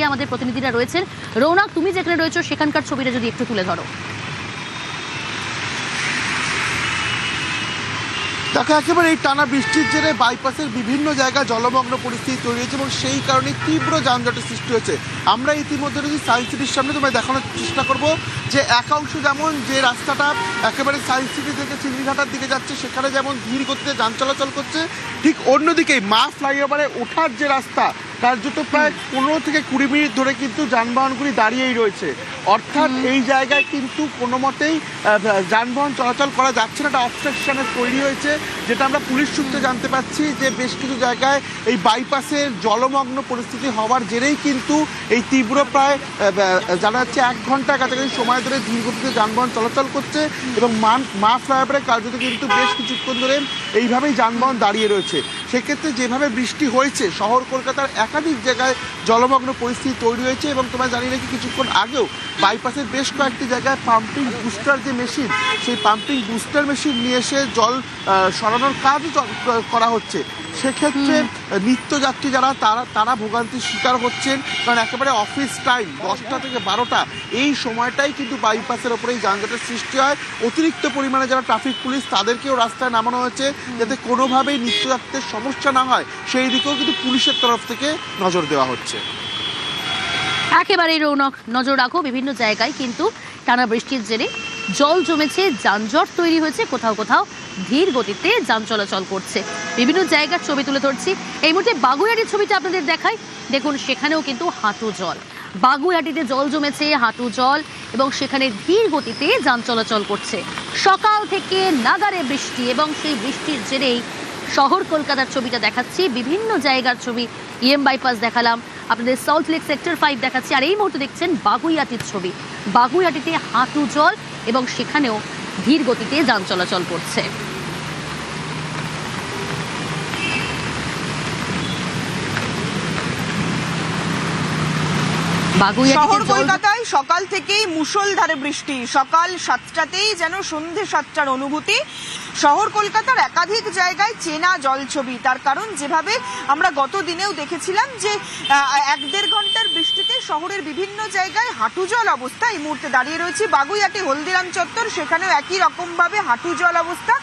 আমাদের প্রতিনিধিরা রয়েছেন। রৌনক, তুমি যেখানে রয়েছো সেখানকার ছবিটা যদি একটু তুলে ধরো। দেখো, একেবারে এই টানা বৃষ্টির জেরে বাইপাসের বিভিন্ন জায়গায় জলমগ্ন পরিস্থিতি তৈরি হয়েছে এবং সেই কারণে তীব্র যানজটের সৃষ্টি হয়েছে। আমরা ইতিমধ্যে যদি সায়েন্স সিটির সামনে তোমায় দেখানোর চেষ্টা করব যে একাংশ যেমন যে রাস্তাটা একেবারে সায়েন্স সিটি থেকে চিংড়িঘাটার দিকে যাচ্ছে সেখানে যেমন ধীর গতিতে যান চলাচল করছে, ঠিক অন্যদিকেই মা ফ্লাইওভারে ওঠার যে রাস্তা কার্যত প্রায় 15 থেকে 20 মিনিট ধরে কিন্তু যানবাহনগুলি দাঁড়িয়েই রয়েছে। অর্থাৎ এই জায়গায় কিন্তু কোনো মতেই যানবাহন চলাচল করা যাচ্ছে না, একটা অবস্ট্রাকশনের তৈরি হয়েছে, যেটা আমরা পুলিশ সূত্রে জানতে পাচ্ছি যে বেশ কিছু জায়গায় এই বাইপাসের জলমগ্ন পরিস্থিতি হওয়ার জেরেই কিন্তু এই তীব্র প্রায় জানা যাচ্ছে 1 ঘন্টা কাছাকাছি সময় ধরে ধীর গতিতে যানবাহন চলাচল করছে এবং মা ফ্লাইওভারে কার্যত কিন্তু বেশ কিছুক্ষণ ধরে এইভাবেই যানবাহন দাঁড়িয়ে রয়েছে। সেক্ষেত্রে যেভাবে বৃষ্টি হয়েছে শহর কলকাতার একাধিক জায়গায় জলমগ্ন পরিস্থিতি তৈরি হয়েছে এবং তোমায় জানিয়ে রাখি কিছুক্ষণ আগেও বাইপাসের বেশ কয়েকটি জায়গায় পাম্পিং বুস্টার যে মেশিন, সেই পাম্পিং বুস্টার মেশিন নিয়ে এসে জল সরানোর কাজও করা হচ্ছে। সেক্ষেত্রে নিত্যযাত্রী যারা তারা ভোগান্তির শিকার হচ্ছেন, কারণ একেবারে অফিস টাইম 10টা থেকে 12টা এই সময়টাই কিন্তু বাইপাসের ওপরেই যানজটের সৃষ্টি হয়। অতিরিক্ত পরিমাণে যারা ট্রাফিক পুলিশ তাদেরকেও রাস্তায় নামানো হয়েছে যাতে কোনোভাবেই নিত্যযাত্রীদের সমস্যা না হয়, সেই দিকেও কিন্তু পুলিশের তরফ থেকে নজর দেওয়া হচ্ছে। একেবারেই রৌনক, নজর রাখো, বিভিন্ন জায়গায় কিন্তু টানা বৃষ্টির জেরে জল জমেছে, যানজট তৈরি হয়েছে, কোথাও কোথাও ধীর গতিতে যান চলাচল করছে। বিভিন্ন জায়গার ছবি তুলে ধরছি। এই মুহূর্তে বাগুইআটির ছবিটা আপনাদের দেখাই। দেখুন, সেখানেও কিন্তু হাঁটু জল। বাগুইআটিতে জল জমেছে, হাঁটু জল, এবং সেখানে ধীর গতিতে যান চলাচল করছে। সকাল থেকে নাগারে বৃষ্টি এবং সেই বৃষ্টির জেরেই শহর কলকাতার ছবিটা দেখাচ্ছি, বিভিন্ন জায়গার ছবি। ইএম বাইপাস দেখালাম, আপনাদের সল্ট লেক সেক্টর 5 দেখাচ্ছি, আর এই মুহূর্তে দেখছেন বাগুইআটির ছবি। বাগুইআটিতে হাঁটু জল এবং সেখানেও ধীর গতিতে যান চলাচল করছে। শহর কলকাতায় সকাল থেকেই মুষলধারে বৃষ্টি, সকাল 7টাতেই যেন সন্ধে 7টার অনুভূতি। শহর কলকাতার একাধিক জায়গায় চেনা জলছবি, তার কারণ যেভাবে আমরা গত দিনেও দেখেছিলাম যে 1-1.5 ঘন্টার বৃষ্টিতে শহরের বিভিন্ন জায়গায় হাঁটু জল অবস্থা। এই মুহূর্তে দাঁড়িয়ে রয়েছি বাগুইআটি হলদিরাম চত্বর, সেখানেও একই রকম ভাবে হাঁটু জল অবস্থা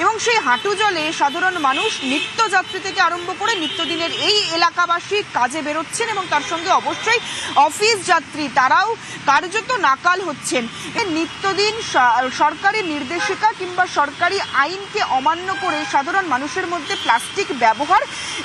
এবং সেই হাঁটু জলে সাধারণ মানুষ, নিত্যযাত্রী থেকে আরম্ভ করে নিত্যদিনের এই এলাকাবাসী কাজে বেরোচ্ছেন এবং তার সঙ্গে অবশ্যই অফিস যাত্রী, তারাও কার্যত নাকাল হচ্ছেন। নিত্যদিন সরকারি নির্দেশিকা কিংবা সরকারি আইনকে অমান্য করে সাধারণ মানুষের মধ্যে প্লাস্টিক ব্যবহার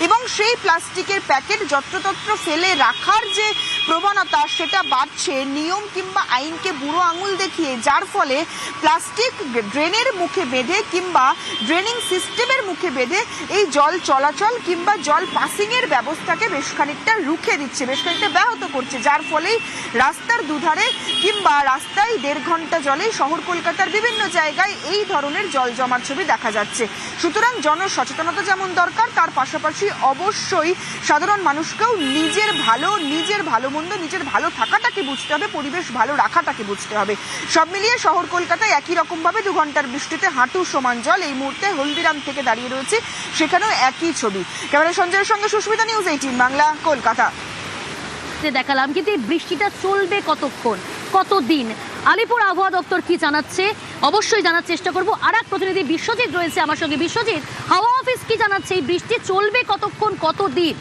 এবং সেই প্লাস্টিকের প্যাকেট যত্রতত্র ফেলে রাখার যে প্রবণতা, সেটা বাড়ছে নিয়ম কিংবা আইনকে বুড়ো আঙুল দেখিয়ে, যার ফলে প্লাস্টিক ড্রেনের মুখে বেঁধে কিংবা ড্রেনিং সিস্টেমের মুখে বেঁধে এই জল চলাচল কিংবা জল পাসিংয়ের ব্যবস্থাকে বেশ খানিকটা রুখে দিচ্ছে, বেশ খানিকটা ব্যাহত করছে, যার ফলেই রাস্তার দুধারে কিংবা রাস্তায় 1.5 ঘন্টা জলে শহর কলকাতার বিভিন্ন জায়গায় এই ধরনের জল জমার ছবি দেখা যাচ্ছে। সুতরাং জনসচেতনতা যেমন দরকার, তার পাশাপাশি অবশ্যই সাধারণ মানুষকেও নিজের ভালো মন্দ, নিজের ভালো থাকাটাকে বুঝতে হবে, পরিবেশ ভালো রাখাটাকে বুঝতে হবে। সব মিলিয়ে শহর কলকাতায় একই রকম ভাবে 2 ঘন্টার বৃষ্টিতে হাঁটু সমান জল। এই মুহূর্তে হলদিরাম থেকে দাঁড়িয়ে রয়েছে, সেখানেও একই ছবি। ক্যামেরা সঞ্জয়ের সঙ্গে সুস্মিতা, নিউজ 18 বাংলা, কলকাতা। দেখালাম, কিন্তু এই বৃষ্টিটা চলবে কতক্ষণ, কতদিন? আলিপুর আবহাওয়া দপ্তর কি জানাচ্ছে অবশ্যই জানার চেষ্টা করব। আর এক প্রতিনিধি বিশ্বজিৎ রয়েছে আমার সঙ্গে। বিশ্বজিৎ, হাওয়া অফিস কি জানাচ্ছে, এই বৃষ্টি চলবে কতক্ষণ, কতদিন?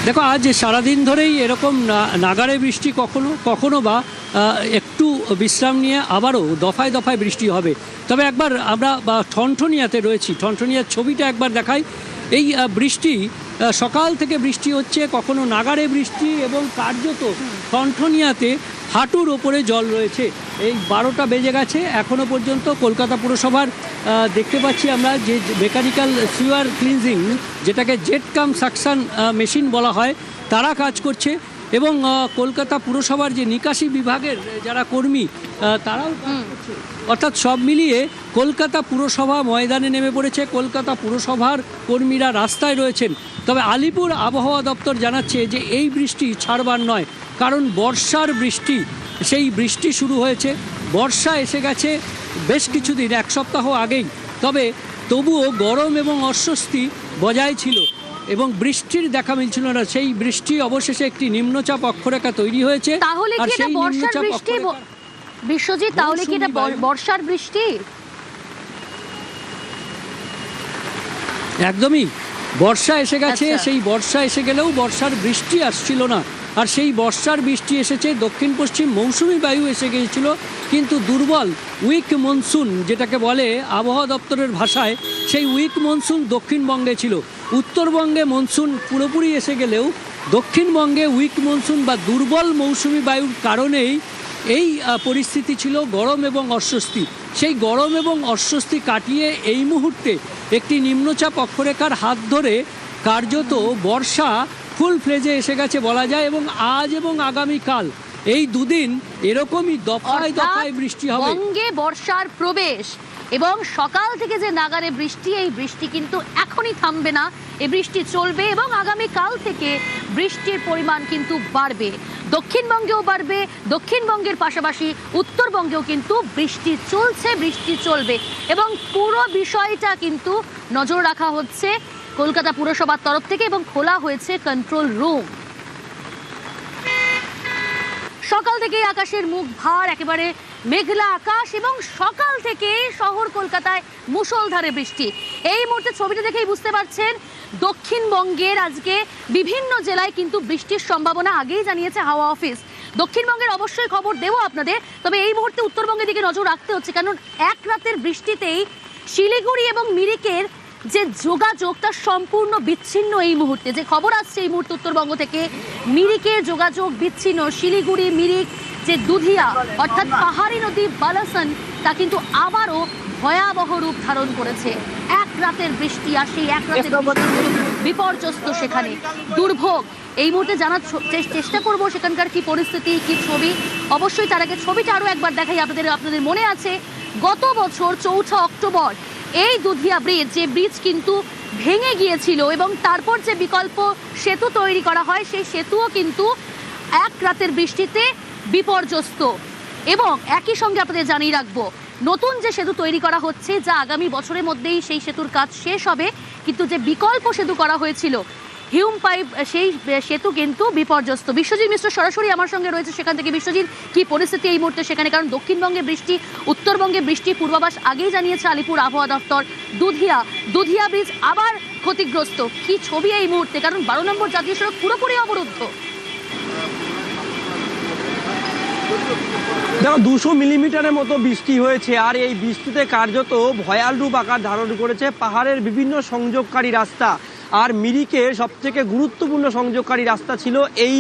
দেখো, আজ সারাদিন ধরেই এরকম নাগারে বৃষ্টি, কখনো বা একটু বিশ্রাম নিয়ে আবারও দফায় দফায় বৃষ্টি হবে। তবে একবার আমরা ঠনঠনিয়াতে রয়েছি, ঠনঠনিয়ার ছবিটা একবার দেখাই। এই বৃষ্টি সকাল থেকে বৃষ্টি হচ্ছে, কখনো নাগারে বৃষ্টি এবং কার্যত ঠনঠনিয়াতে হাঁটুর ওপরে জল রয়েছে। এই 12টা বেজে গেছে, এখনও পর্যন্ত কলকাতা পুরসভার দেখতে পাচ্ছি আমরা যে মেকানিক্যাল সিওয়ার ক্লিনজিং, যেটাকে জেট কাম সাকশন মেশিন বলা হয়, তারা কাজ করছে এবং কলকাতা পুরসভার যে নিকাশি বিভাগের যারা কর্মী তারাও কাজ করছে। অর্থাৎ সব মিলিয়ে কলকাতা পুরসভা ময়দানে নেমে পড়েছে, কলকাতা পুরসভার কর্মীরা রাস্তায় রয়েছেন। তবে আলিপুর আবহাওয়া দপ্তর জানাচ্ছে যে এই বৃষ্টি ছাড়বার নয়, কারণ বর্ষার বৃষ্টি, সেই বৃষ্টি শুরু হয়েছে, বর্ষা এসে গেছে বেশ কিছুদিন, 1 সপ্তাহ আগেই। তবে তবুও গরম এবং অস্বস্তি বজায় ছিল। এবং বৃষ্টির দেখা মিলছিল না। সেই বৃষ্টি অবশেষে একটি নিম্নচাপ অক্ষরেখা তৈরি হয়েছে। তাহলে আর কি এটা সেই বর্ষার নিম্নচাপ বৃষ্টি অক্ষরেখা- বিশ্বজিৎ, তাহলে কি এটা মৌসুমী বায়ু। বর্ষার বৃষ্টি? একদমই বর্ষা এসে গেছে। আচ্ছা। সেই বর্ষা এসে গেলেও বর্ষার বৃষ্টি আসছিল না। আর সেই বর্ষার বৃষ্টি এসেছে, দক্ষিণ পশ্চিম মৌসুমী বায়ু এসে গিয়েছিল, কিন্তু দুর্বল উইক মনসুন যেটাকে বলে আবহাওয়া দপ্তরের ভাষায়, সেই উইক মনসুন দক্ষিণবঙ্গে ছিল। উত্তরবঙ্গে মনসুন পুরোপুরি এসে গেলেও দক্ষিণবঙ্গে উইক মনসুন বা দুর্বল মৌসুমী বায়ুর কারণেই এই পরিস্থিতি ছিল গরম এবং অস্বস্তি। সেই গরম এবং অস্বস্তি কাটিয়ে এই মুহূর্তে একটি নিম্নচাপ অক্ষরেখার হাত ধরে কার্যত বর্ষা ফুল ফ্লেজে এসে গেছে বলা যায়। এবং আজ এবং আগামীকাল এই দুদিন এরকমই দফায় দফায় বৃষ্টি হবে। বঙ্গে বর্ষার প্রবেশ এবং সকাল থেকে যে নাগারে বৃষ্টি, এই বৃষ্টি কিন্তু এখনই থামবে না, এই বৃষ্টি চলবে এবং আগামীকাল থেকে বৃষ্টির পরিমাণ কিন্তু বাড়বে। দক্ষিণবঙ্গেও বাড়বে, দক্ষিণবঙ্গের পাশাপাশি উত্তরবঙ্গেও কিন্তু বৃষ্টি চলছে, বৃষ্টি চলবে এবং পুরো বিষয়টা কিন্তু নজর রাখা হচ্ছে কলকাতা পুরসভার তরফ থেকে এবং খোলা হয়েছে কন্ট্রোল রুম। সকাল থেকে আকাশের মুখ ভার, একেবারে মেঘলা আকাশ এবং সকাল থেকে শহর কলকাতায় মুষলধারে বৃষ্টি। এই মুহূর্তে ছবিটা দেখেই বুঝতে পারছেন দক্ষিণবঙ্গের আজকে বিভিন্ন জেলায় কিন্তু বৃষ্টির সম্ভাবনা আগেই জানিয়েছে হাওয়া অফিস। দক্ষিণবঙ্গের অবশ্যই খবর দেবো আপনাদের, তবে এই মুহূর্তে উত্তরবঙ্গের দিকে নজর রাখতে হচ্ছে, কারণ এক রাতের বৃষ্টিতেই শিলিগুড়ি এবং মিরিকের যে যোগাযোগ তা সম্পূর্ণ বিচ্ছিন্ন। এই মুহূর্তে যে খবর আসছে এই মুহূর্তে উত্তরবঙ্গ থেকে, মিরিকের যোগাযোগ বিচ্ছিন্ন। শিলিগুড়ি মিরিক যে দুধিয়া অর্থাৎ পাহাড়ি নদী বালাসন তা কিন্তু আবারও ভয়াবহ রূপ ধারণ করেছে। এক রাতের বৃষ্টি আর সেই এক রাতের বিপর্যস্ত সেখানে দুর্ভোগ। এই মুহূর্তে জানার চেষ্টা করব সেখানকার কি পরিস্থিতি, কি ছবি। অবশ্যই তার আগে ছবিটা আরও একবার দেখাই আপনাদের মনে আছে গত বছর 4 অক্টোবর এই দুধিয়া ব্রিজ, যে ব্রিজ কিন্তু ভেঙে গিয়েছিল এবং তারপর যে বিকল্প সেতু তৈরি করা হয় সেই সেতুও কিন্তু এক রাতের বৃষ্টিতে বিপর্যস্ত। এবং একই সঙ্গে আপনাদের জানিয়ে রাখবো নতুন যে সেতু তৈরি করা হচ্ছে, যা আগামী বছরের মধ্যেই সেই সেতুর কাজ শেষ হবে, কিন্তু যে বিকল্প সেতু করা হয়েছিল হিউম পাইপ, সেই সেতু কিন্তু বিপর্যস্ত। বিশ্বজিৎ মিশ্র সরাসরি আমার সঙ্গে রয়েছে সেখান থেকে। বিশ্বজিৎ, কি পরিস্থিতি এই মুহূর্তে সেখানে? কারণ দক্ষিণবঙ্গে বৃষ্টি, উত্তরবঙ্গে বৃষ্টি পূর্বাভাস আগেই জানিয়েছে আলিপুর আবহাওয়া দপ্তর। দুধিয়া ব্রিজ আবার ক্ষতিগ্রস্ত। কি ছবি এই মুহূর্তে? কারণ 12 নম্বর জাতীয় সড়ক পুরোপুরি অবরুদ্ধ। দেখো 200 মিলিমিটারের মতো বৃষ্টি হয়েছে, আর এই বৃষ্টিতে কার্যত ভয়াল রূপ আকার ধারণ করেছে পাহাড়ের বিভিন্ন সংযোগকারী রাস্তা। আর মিরিকের সবথেকে গুরুত্বপূর্ণ সংযোগকারী রাস্তা ছিল এই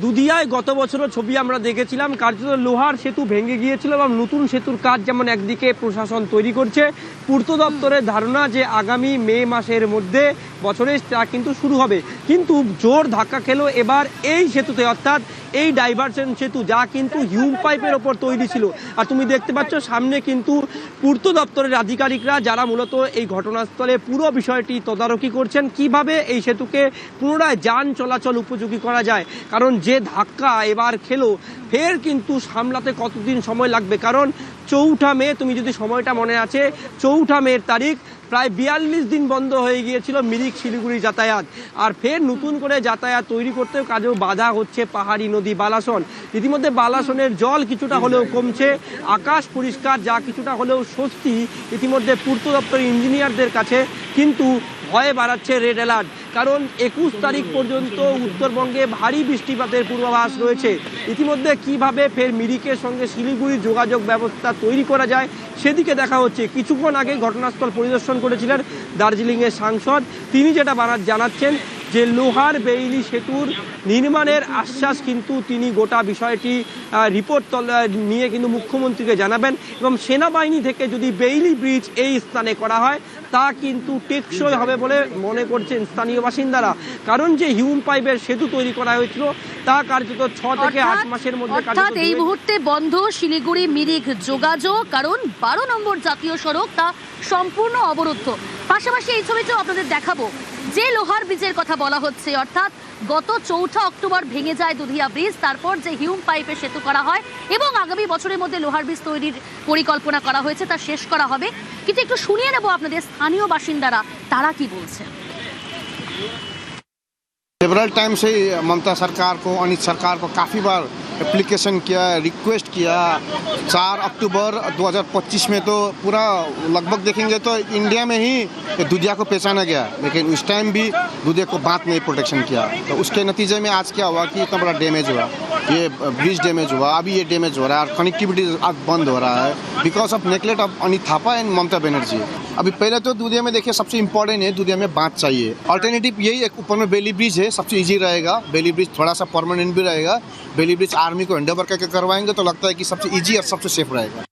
দুধিয়ায় গত বছরও ছবি আমরা দেখেছিলাম, কার্যত লোহার সেতু ভেঙে গিয়েছিল এবং নতুন সেতুর কাজ যেমন একদিকে প্রশাসন তৈরি করছে, পূর্ত দপ্তরের ধারণা যে আগামী মে মাসের মধ্যে বছরে তা কিন্তু শুরু হবে। কিন্তু জোর ধাক্কা খেলো এবার এই সেতুতে, অর্থাৎ এই ডাইভারশন সেতু, যা কিন্তু হিউম পাইপের ওপর তৈরি ছিল। আর তুমি দেখতে পাচ্ছ সামনে কিন্তু পূর্ত দপ্তরের আধিকারিকরা, যারা মূলত এই ঘটনাস্থলে পুরো বিষয়টি তদারকি করছেন, কিভাবে এই সেতুকে পুনরায় যান চলাচল উপযোগী করা যায়। কারণ যে ধাক্কা এবার খেলো, ফের কিন্তু সামলাতে কতদিন সময় লাগবে। কারণ 4 মে, তুমি যদি সময়টা মনে আছে, 4 মের তারিখ প্রায় 42 দিন বন্ধ হয়ে গিয়েছিল মিরিক শিলিগুড়ি যাতায়াত। আর ফের নতুন করে যাতায়াত তৈরি করতেও কাজেও বাধা হচ্ছে পাহাড়ি নদী বালাসন। ইতিমধ্যে বালাসনের জল কিছুটা হলেও কমছে, আকাশ পরিষ্কার, যা কিছুটা হলেও স্বস্তি ইতিমধ্যে পূর্ত দপ্তরের ইঞ্জিনিয়ারদের কাছে। কিন্তু ভয়ে বাড়াচ্ছে রেড অ্যালার্ট, কারণ 21 তারিখ পর্যন্ত উত্তরবঙ্গে ভারী বৃষ্টিপাতের পূর্বাভাস রয়েছে। ইতিমধ্যে কিভাবে ফের মিরিকের সঙ্গে শিলিগুড়ির যোগাযোগ ব্যবস্থা তৈরি করা যায় সেদিকে দেখা হচ্ছে। কিছুক্ষণ আগে ঘটনাস্থল পরিদর্শন করেছিলেন দার্জিলিংয়ের সাংসদ। তিনি যেটা জানাচ্ছেন যে লোহার বেইলি সেতুর নির্মাণের আশ্বাস কিন্তু তিনি গোটা বিষয়টি রিপোর্ট নিয়ে কিন্তু মুখ্যমন্ত্রীকে জানাবেন এবং সেনাবাহিনী থেকে যদি বেইলি ব্রিজ এই স্থানে করা হয় তা কিন্তু টেকসই হবে বলে মনে করছেন স্থানীয় বাসিন্দারা। কারণ যে হিউম পাইপের সেতু তৈরি করা হয়েছিল তা কার্যত 6 থেকে 8 মাসের মধ্যে। অর্থাৎ এই মুহূর্তে বন্ধ শিলিগুড়ি মিরিক যোগাযোগ, কারণ 12 নম্বর জাতীয় সড়ক তা সম্পূর্ণ অবরুদ্ধ। পাশাপাশি এই ছবিটাও আপনাদের দেখাবো, যে লোহার ব্রিজের কথা বলা হচ্ছে, অর্থাৎ গত 4 অক্টোবর ভেঙে যায় দুধিয়া ব্রিজ, তারপর যে হিউম পাইপে সেতু করা হয় এবং আগামী বছরের মধ্যে লোহার ব্রিজ তৈরির পরিকল্পনা করা হয়েছে, তা শেষ করা হবে। কিন্তু একটু শুনিয়ে নেব আপনাদের স্থানীয় বাসিন্দারা তারা কি বলছে। सेवरल टाइम से ममता सरकार को, अनित सरकार को काफ़ी बार एप्लीकेशन किया, रिक्वेस्ट किया। 4 अक्टूबर 2025 में तो पूरा लगभग देखेंगे तो इंडिया में ही दुधिया को पहचाना गया, लेकिन उस टाइम भी दुधिया को बात नहीं प्रोटेक्शन किया। तो उसके नतीजे में आज क्या हुआ कि इतना बड़ा डैमेज हुआ, ये ब्रिज डैमेज हुआ, अभी ये डैमेज हो रहा है और कनेक्टिविटी अब बंद हो रहा है because of neglect of Anit Thapa and Mamata Banerjee. अभी पहले तो दुधिया में देखिए सबसे इंपॉर्टेंट है, दुधिया में बांध चाहिए। अल्टरनेटिव यही, एक ऊपर में बेली ब्रिज है, सबसे इजी रहेगा। बेली ब्रिज थोड़ा सा परमानेंट भी रहेगा। बेली ब्रिज आर्मी को हैंड ओवर करके करवाएंगे तो लगता है कि सबसे इजी और सबसे सेफ रहेगा।